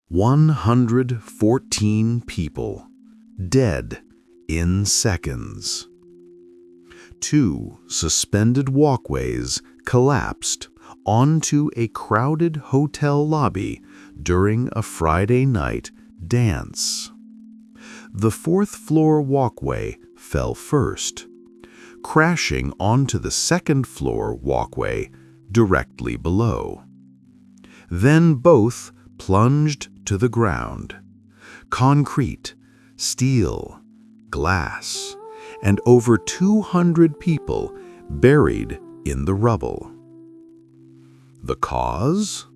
114 people dead in seconds. 2 suspended walkways collapsed onto a crowded hotel lobby during a Friday night dance. The 4th floor walkway fell first, crashing onto the 2nd floor walkway directly below. Then both plunged to the ground. Concrete, steel, glass, and over 200 people buried in the rubble. The cause?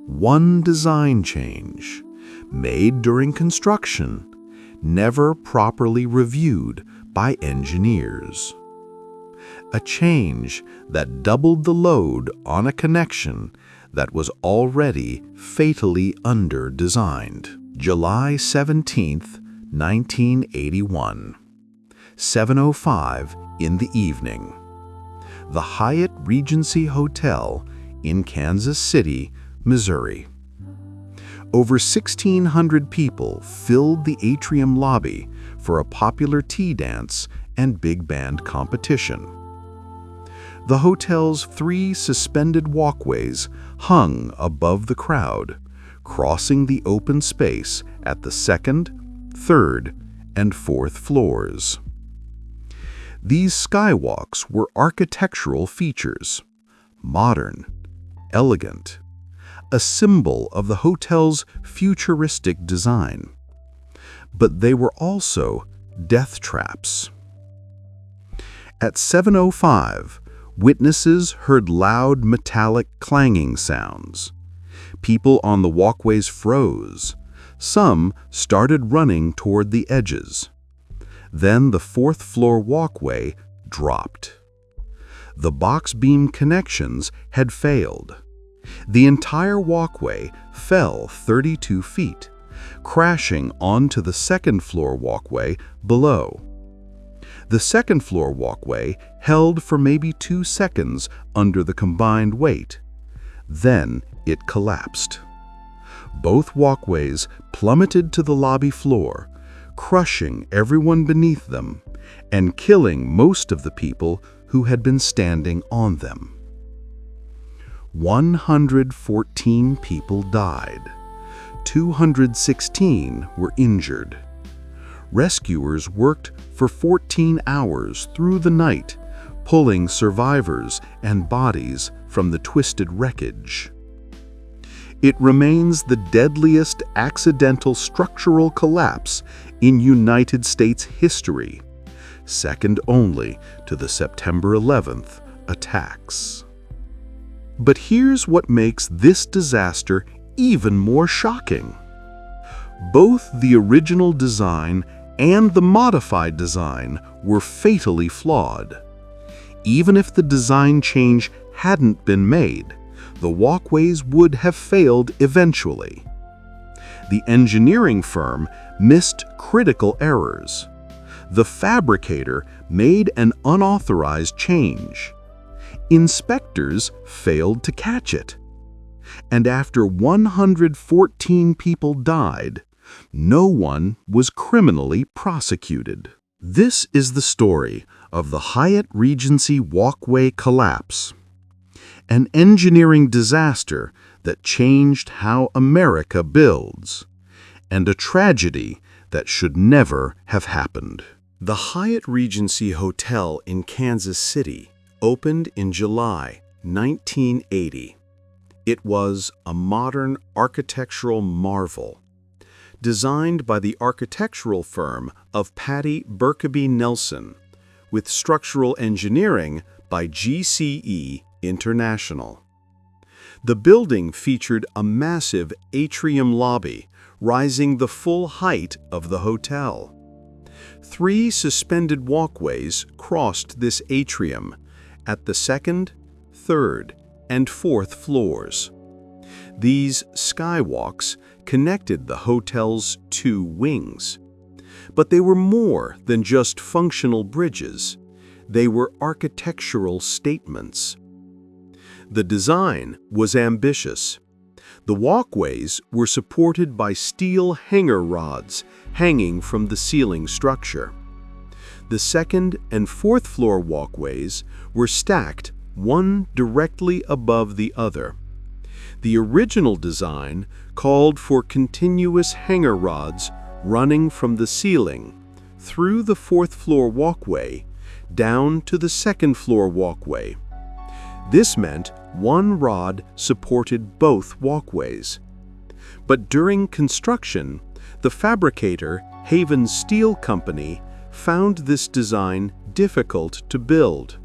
One design change, made during construction, never properly reviewed by engineers. A change that doubled the load on a connection that was already fatally under-designed. July 17, 1981, 7:05 in the evening. The Hyatt Regency Hotel in Kansas City, Missouri. Over 1,600 people filled the atrium lobby for a popular tea dance and big band competition. The hotel's 3 suspended walkways hung above the crowd, crossing the open space at the 2nd, 3rd, and 4th floors. These skywalks were architectural features, modern, elegant, a symbol of the hotel's futuristic design. But they were also death traps. At 7:05, witnesses heard loud metallic clanging sounds. People on the walkways froze. Some started running toward the edges. Then the 4th floor walkway dropped. The box beam connections had failed. The entire walkway fell 32 feet, crashing onto the 2nd floor walkway below. The 2nd floor walkway held for maybe 2 seconds under the combined weight. Then it collapsed. Both walkways plummeted to the lobby floor, crushing everyone beneath them and killing most of the people who had been standing on them. 114 people died. 216 were injured. Rescuers worked for 14 hours through the night, pulling survivors and bodies from the twisted wreckage. It remains the deadliest accidental structural collapse in United States history, second only to the September 11th attacks. But here's what makes this disaster even more shocking. Both the original design and the modified design were fatally flawed. Even if the design change hadn't been made, the walkways would have failed eventually. The engineering firm missed critical errors. The fabricator made an unauthorized change. Inspectors failed to catch it. And after 114 people died, no one was criminally prosecuted. This is the story of the Hyatt Regency walkway collapse, an engineering disaster that changed how America builds, and a tragedy that should never have happened. The Hyatt Regency Hotel in Kansas City opened in July 1980. It was a modern architectural marvel, designed by the architectural firm of Patty Berkeby Nelson, with structural engineering by GCE International. The building featured a massive atrium lobby rising the full height of the hotel. 3 suspended walkways crossed this atrium at the 2nd, 3rd, and 4th floors. These skywalks connected the hotel's 2 wings. But they were more than just functional bridges. They were architectural statements. The design was ambitious. The walkways were supported by steel hanger rods hanging from the ceiling structure. The second and fourth floor walkways were stacked, one directly above the other. The original design called for continuous hanger rods running from the ceiling through the fourth floor walkway down to the second floor walkway. This meant one rod supported both walkways. But during construction, the fabricator, Haven Steel Company, found this design difficult to build.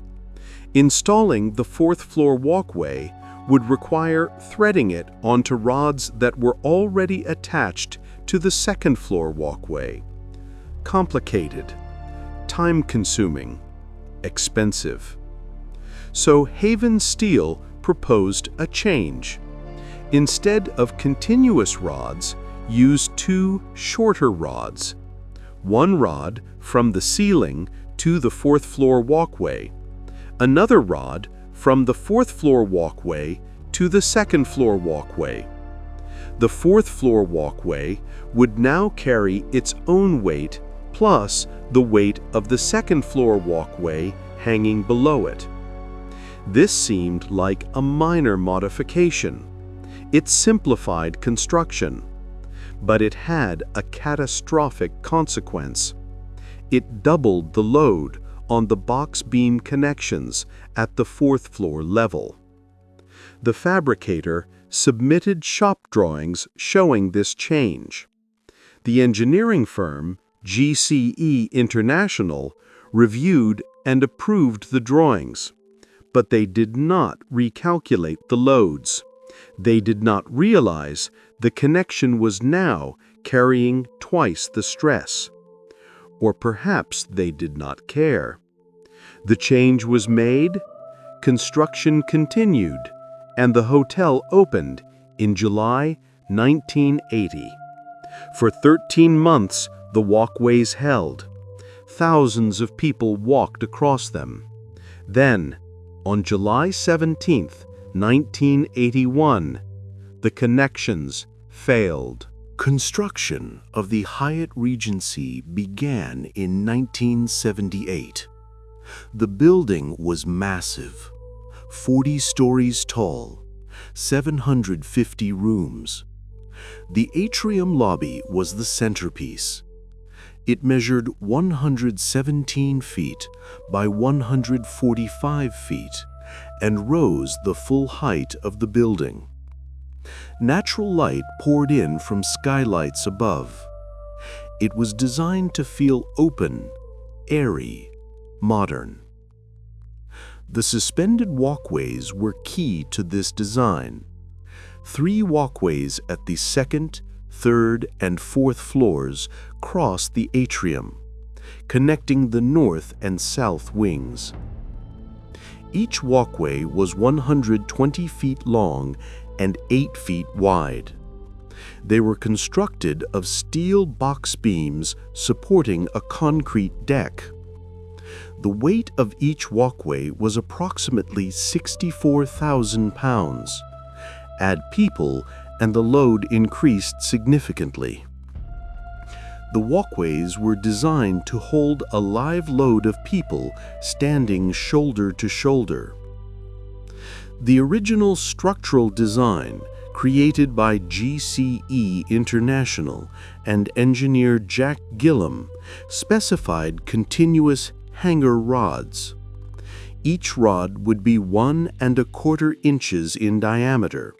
Installing the fourth floor walkway would require threading it onto rods that were already attached to the second floor walkway. Complicated, time-consuming, expensive. So Haven Steel proposed a change. Instead of continuous rods, use two shorter rods. One rod from the ceiling to the fourth floor walkway. Another rod from the fourth floor walkway to the second floor walkway. The fourth floor walkway would now carry its own weight plus the weight of the second floor walkway hanging below it. This seemed like a minor modification. It simplified construction, but it had a catastrophic consequence. It doubled the load on the box beam connections at the fourth floor level. The fabricator submitted shop drawings showing this change. The engineering firm, GCE International, reviewed and approved the drawings, but they did not recalculate the loads. They did not realize the connection was now carrying twice the stress. Or perhaps they did not care. The change was made, construction continued, and the hotel opened in July 1980. For 13 months, the walkways held. Thousands of people walked across them. Then, on July 17, 1981, the connections failed. Construction of the Hyatt Regency began in 1978. The building was massive, 40 stories tall, 750 rooms. The atrium lobby was the centerpiece. It measured 117 feet by 145 feet and rose the full height of the building. Natural light poured in from skylights above. It was designed to feel open, airy, modern. The suspended walkways were key to this design. 3 walkways at the second, third, and fourth floors crossed the atrium, connecting the north and south wings. Each walkway was 120 feet long and 8 feet wide. They were constructed of steel box beams supporting a concrete deck. The weight of each walkway was approximately 64,000 pounds. Add people, and the load increased significantly. The walkways were designed to hold a live load of people standing shoulder to shoulder. The original structural design, created by GCE International and engineer Jack Gillam, specified continuous hanger rods. Each rod would be 1 1/4 inches in diameter,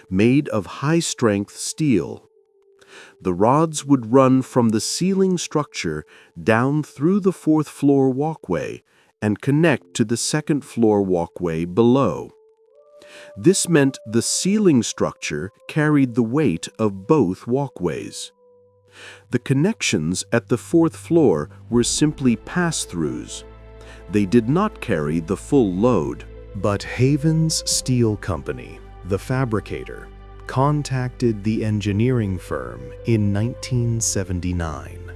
made of high-strength steel. The rods would run from the ceiling structure down through the fourth floor walkway and connect to the second floor walkway below. This meant the ceiling structure carried the weight of both walkways. The connections at the fourth floor were simply pass-throughs. They did not carry the full load. But Haven's Steel Company, the fabricator, contacted the engineering firm in 1979.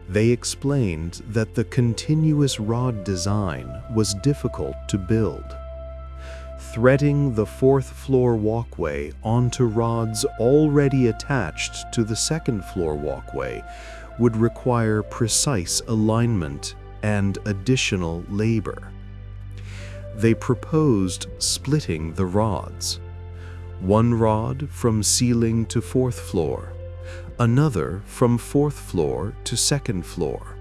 They explained that the continuous rod design was difficult to build. Threading the fourth-floor walkway onto rods already attached to the second-floor walkway would require precise alignment and additional labor. They proposed splitting the rods. One rod from ceiling to fourth floor, another from fourth floor to second floor.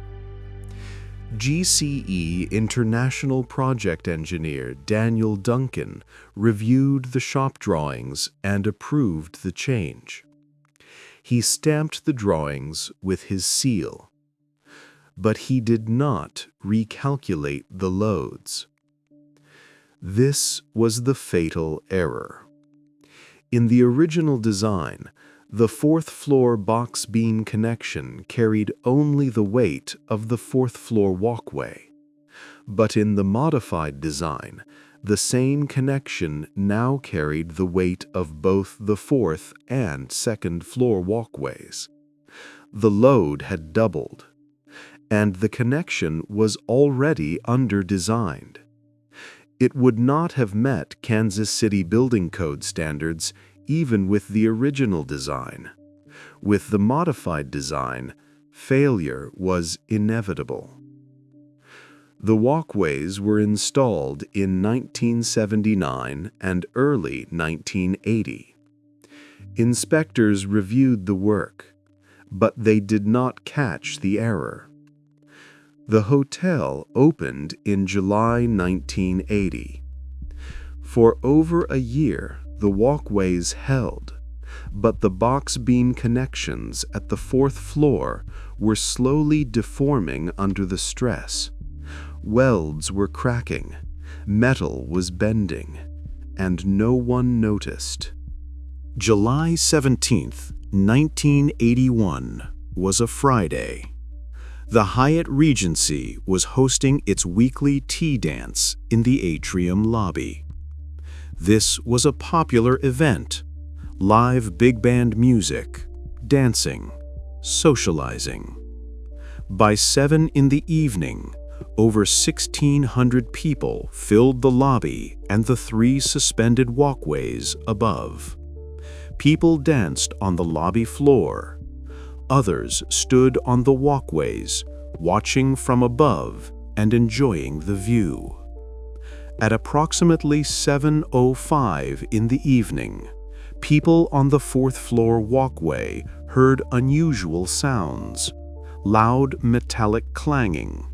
GCE International Project Engineer Daniel Duncan reviewed the shop drawings and approved the change. He stamped the drawings with his seal, but he did not recalculate the loads. This was the fatal error. In the original design, the fourth-floor box beam connection carried only the weight of the fourth-floor walkway. But in the modified design, the same connection now carried the weight of both the fourth and second-floor walkways. The load had doubled, and the connection was already under-designed. It would not have met Kansas City Building Code standards even with the original design. With the modified design, failure was inevitable. The walkways were installed in 1979 and early 1980. Inspectors reviewed the work, but they did not catch the error. The hotel opened in July 1980. For over a year, the walkways held, but the box beam connections at the fourth floor were slowly deforming under the stress. Welds were cracking, metal was bending, and no one noticed. July 17, 1981 was a Friday. The Hyatt Regency was hosting its weekly tea dance in the atrium lobby. This was a popular event: live big band music, dancing, socializing. By 7 in the evening, over 1,600 people filled the lobby and the 3 suspended walkways above. People danced on the lobby floor. Others stood on the walkways, watching from above and enjoying the view. At approximately 7:05 in the evening, people on the fourth-floor walkway heard unusual sounds, loud metallic clanging.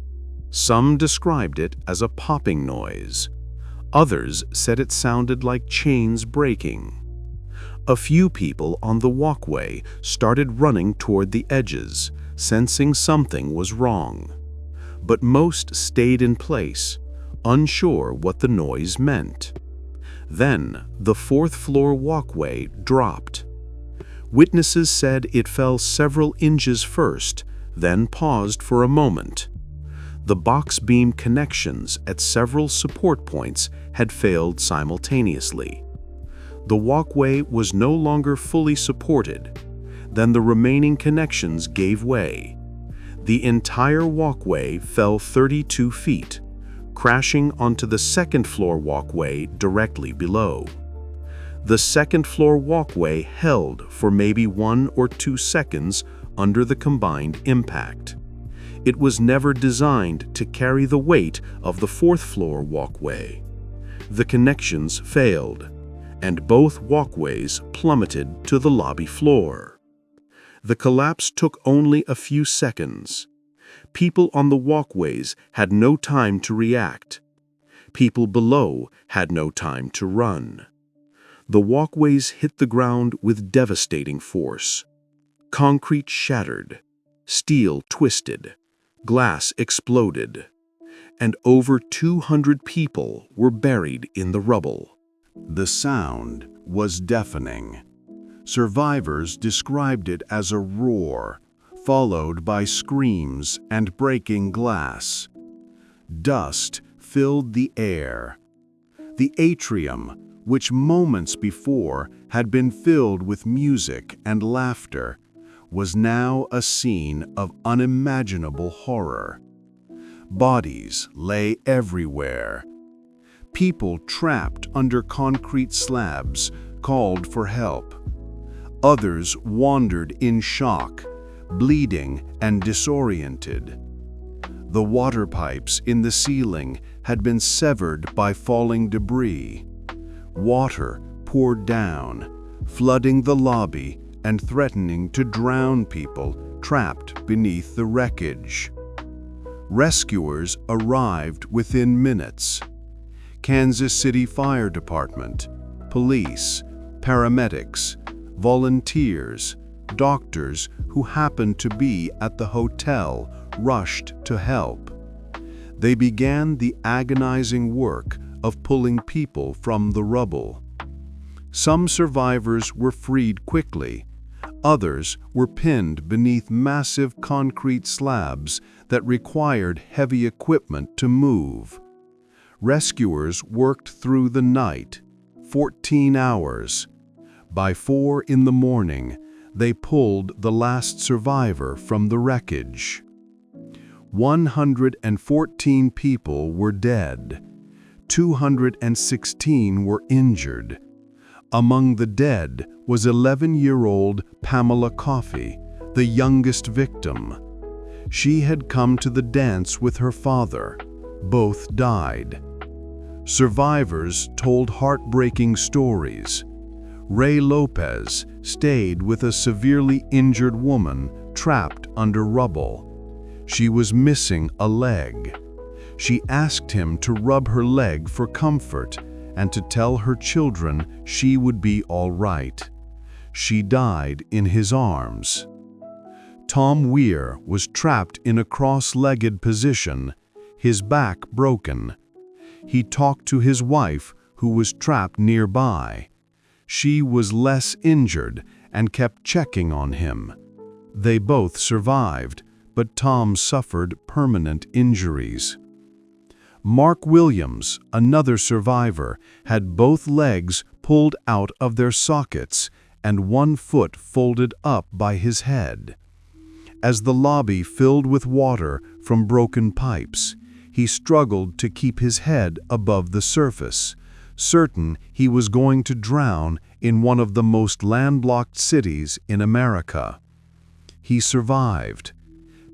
Some described it as a popping noise. Others said it sounded like chains breaking. A few people on the walkway started running toward the edges, sensing something was wrong. But most stayed in place, unsure what the noise meant. Then the fourth-floor walkway dropped. Witnesses said it fell several inches first, then paused for a moment. The box beam connections at several support points had failed simultaneously. The walkway was no longer fully supported. Then the remaining connections gave way. The entire walkway fell 32 feet, crashing onto the second-floor walkway directly below. The second-floor walkway held for maybe 1 or 2 seconds under the combined impact. It was never designed to carry the weight of the fourth-floor walkway. The connections failed, and both walkways plummeted to the lobby floor. The collapse took only a few seconds. People on the walkways had no time to react. People below had no time to run. The walkways hit the ground with devastating force. Concrete shattered, steel twisted, glass exploded, and over 200 people were buried in the rubble. The sound was deafening. Survivors described it as a roar, followed by screams and breaking glass. Dust filled the air. The atrium, which moments before had been filled with music and laughter, was now a scene of unimaginable horror. Bodies lay everywhere. People trapped under concrete slabs called for help. Others wandered in shock, bleeding and disoriented. The water pipes in the ceiling had been severed by falling debris. Water poured down, flooding the lobby and threatening to drown people trapped beneath the wreckage. Rescuers arrived within minutes. Kansas City Fire Department, police, paramedics, volunteers, doctors who happened to be at the hotel rushed to help. They began the agonizing work of pulling people from the rubble. Some survivors were freed quickly. Others were pinned beneath massive concrete slabs that required heavy equipment to move. Rescuers worked through the night, 14 hours. By 4 in the morning, they pulled the last survivor from the wreckage. 114 people were dead. 216 were injured. Among the dead was 11-year-old Pamela Coffey, the youngest victim. She had come to the dance with her father. Both died. Survivors told heartbreaking stories. Ray Lopez stayed with a severely injured woman trapped under rubble. She was missing a leg. She asked him to rub her leg for comfort and to tell her children she would be all right. She died in his arms. Tom Weir was trapped in a cross-legged position, his back broken. He talked to his wife, who was trapped nearby. She was less injured and kept checking on him. They both survived, but Tom suffered permanent injuries. Mark Williams, another survivor, had both legs pulled out of their sockets and one foot folded up by his head. As the lobby filled with water from broken pipes, he struggled to keep his head above the surface, certain he was going to drown in one of the most landlocked cities in America. He survived.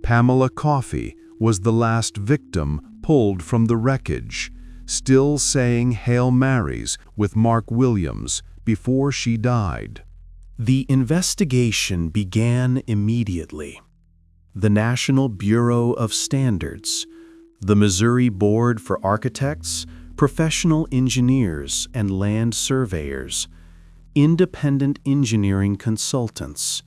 Pamela Coffey was the last victim pulled from the wreckage, still saying Hail Marys with Mark Williams before she died. The investigation began immediately. The National Bureau of Standards, the Missouri Board for Architects, Professional Engineers and Land Surveyors, independent engineering consultants.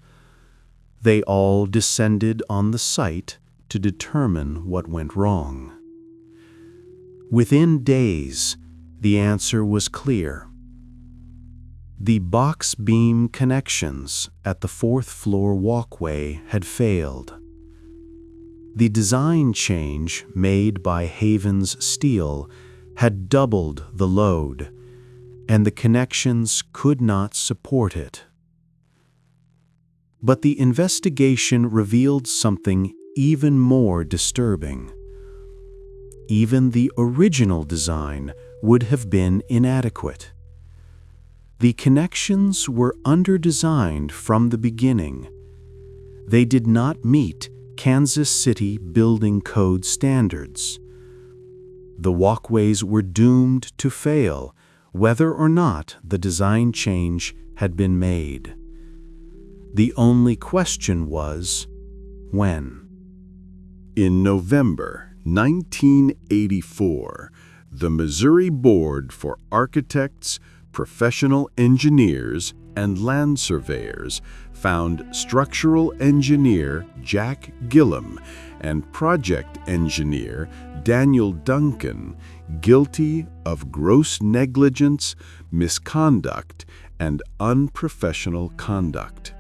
They all descended on the site to determine what went wrong. Within days, the answer was clear. The box beam connections at the 4th floor walkway had failed. The design change made by Havens Steel had doubled the load, and the connections could not support it. But the investigation revealed something even more disturbing. Even the original design would have been inadequate. The connections were under-designed from the beginning. They did not meet Kansas City Building Code standards. The walkways were doomed to fail, whether or not the design change had been made. The only question was, when? In November 1984, the Missouri Board for Architects, Professional Engineers, and Land Surveyors found structural engineer Jack Gillum and project engineer Daniel Duncan guilty of gross negligence, misconduct, and unprofessional conduct.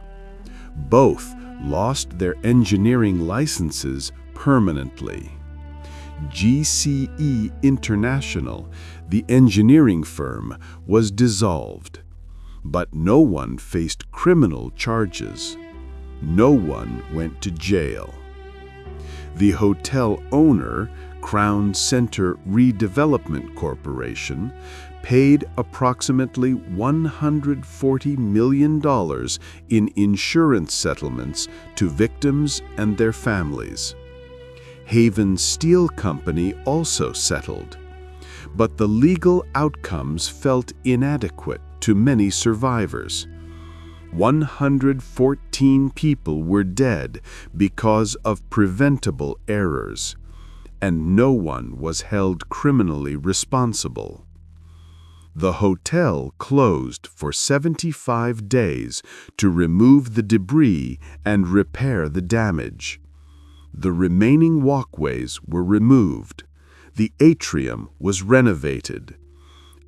Both lost their engineering licenses permanently. GCE International, the engineering firm, was dissolved, but no one faced criminal charges. No one went to jail. The hotel owner, Crown Center Redevelopment Corporation, paid approximately $140 million in insurance settlements to victims and their families. Haven Steel Company also settled, but the legal outcomes felt inadequate to many survivors. 114 people were dead because of preventable errors, and no one was held criminally responsible. The hotel closed for 75 days to remove the debris and repair the damage. The remaining walkways were removed. The atrium was renovated.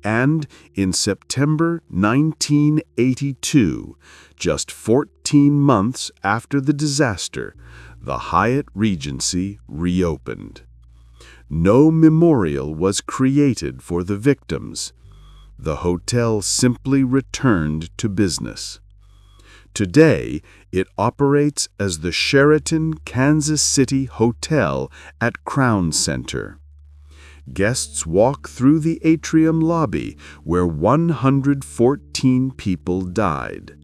And in September 1982, just 14 months after the disaster, the Hyatt Regency reopened. No memorial was created for the victims. The hotel simply returned to business. Today, it operates as the Sheraton Kansas City Hotel at Crown Center. Guests walk through the atrium lobby where 114 people died.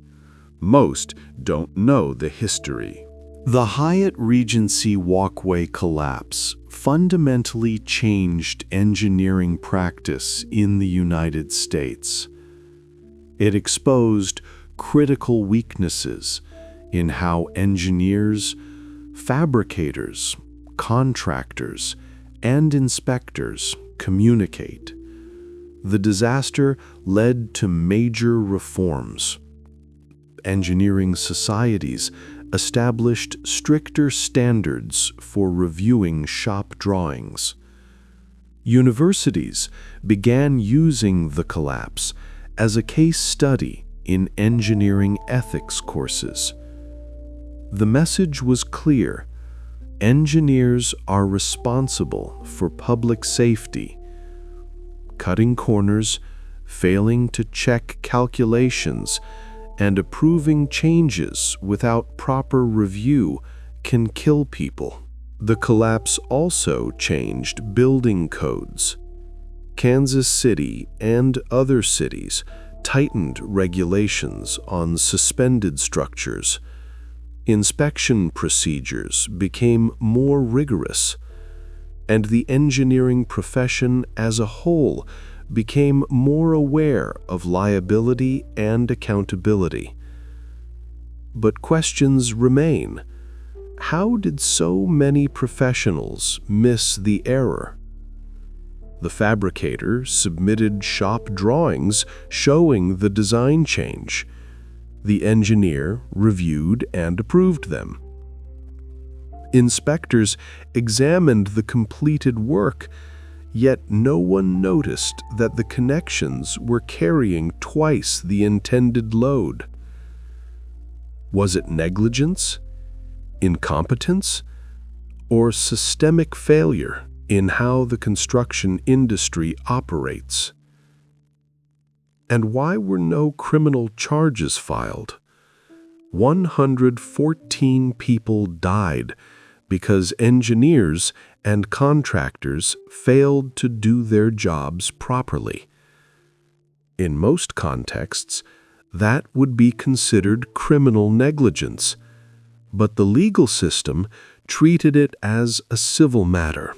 Most don't know the history. The Hyatt Regency walkway collapse fundamentally changed engineering practice in the United States. It exposed critical weaknesses in how engineers, fabricators, contractors, and inspectors communicate. The disaster led to major reforms. Engineering societies established stricter standards for reviewing shop drawings. Universities began using the collapse as a case study in engineering ethics courses. The message was clear: engineers are responsible for public safety. Cutting corners, failing to check calculations, and approving changes without proper review can kill people. The collapse also changed building codes. Kansas City and other cities tightened regulations on suspended structures. Inspection procedures became more rigorous, and the engineering profession as a whole became more aware of liability and accountability. But questions remain. How did so many professionals miss the error? The fabricator submitted shop drawings showing the design change. The engineer reviewed and approved them. Inspectors examined the completed work, yet no one noticed that the connections were carrying twice the intended load. Was it negligence, incompetence, or systemic failure in how the construction industry operates? And why were no criminal charges filed? 114 people died because engineers and contractors failed to do their jobs properly. In most contexts, that would be considered criminal negligence, but the legal system treated it as a civil matter.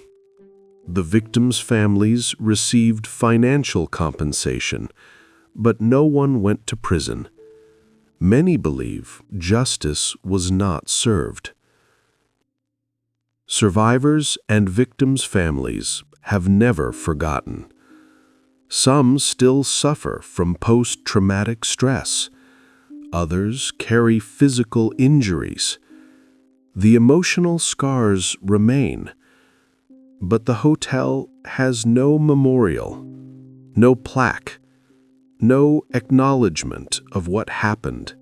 The victims' families received financial compensation, but no one went to prison. Many believe justice was not served. Survivors and victims' families have never forgotten. Some still suffer from post-traumatic stress. Others carry physical injuries. The emotional scars remain, but the hotel has no memorial, no plaque, no acknowledgement of what happened.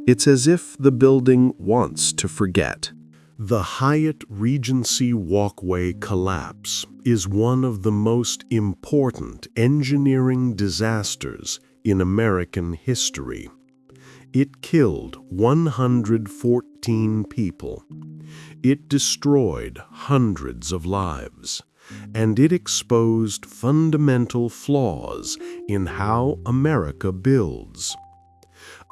It's as if the building wants to forget. The Hyatt Regency walkway collapse is one of the most important engineering disasters in American history. It killed 114 people, It destroyed hundreds of lives, and it exposed fundamental flaws in how America builds.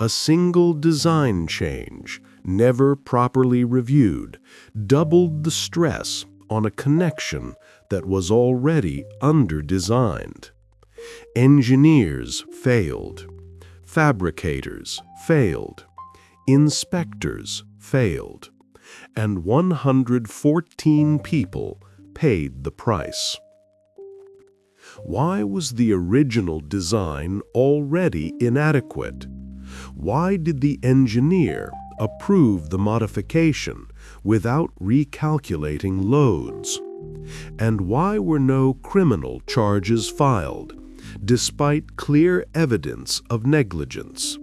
A single design change, never properly reviewed, doubled the stress on a connection that was already under-designed. Engineers failed. Fabricators failed. Inspectors failed. And 114 people paid the price. Why was the original design already inadequate? Why did the engineer approve the modification without recalculating loads? And why were no criminal charges filed, despite clear evidence of negligence?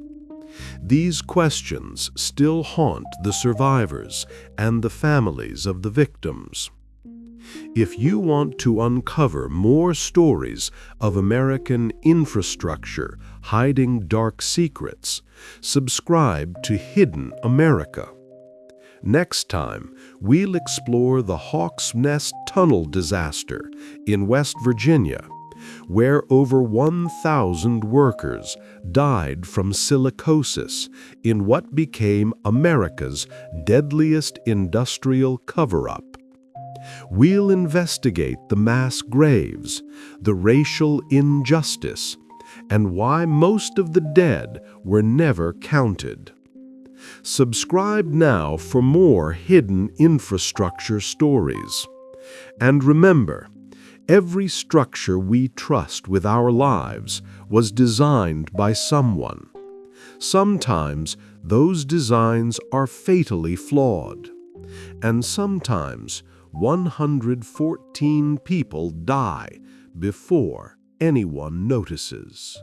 These questions still haunt the survivors and the families of the victims. If you want to uncover more stories of American infrastructure hiding dark secrets, subscribe to Hidden America. Next time, we'll explore the Hawks Nest Tunnel disaster in West Virginia, where over 1,000 workers died from silicosis in what became America's deadliest industrial cover-up. We'll investigate the mass graves, the racial injustice, and why most of the dead were never counted. Subscribe now for more hidden infrastructure stories. And remember, every structure we trust with our lives was designed by someone. Sometimes those designs are fatally flawed, and sometimes 114 people die before anyone notices.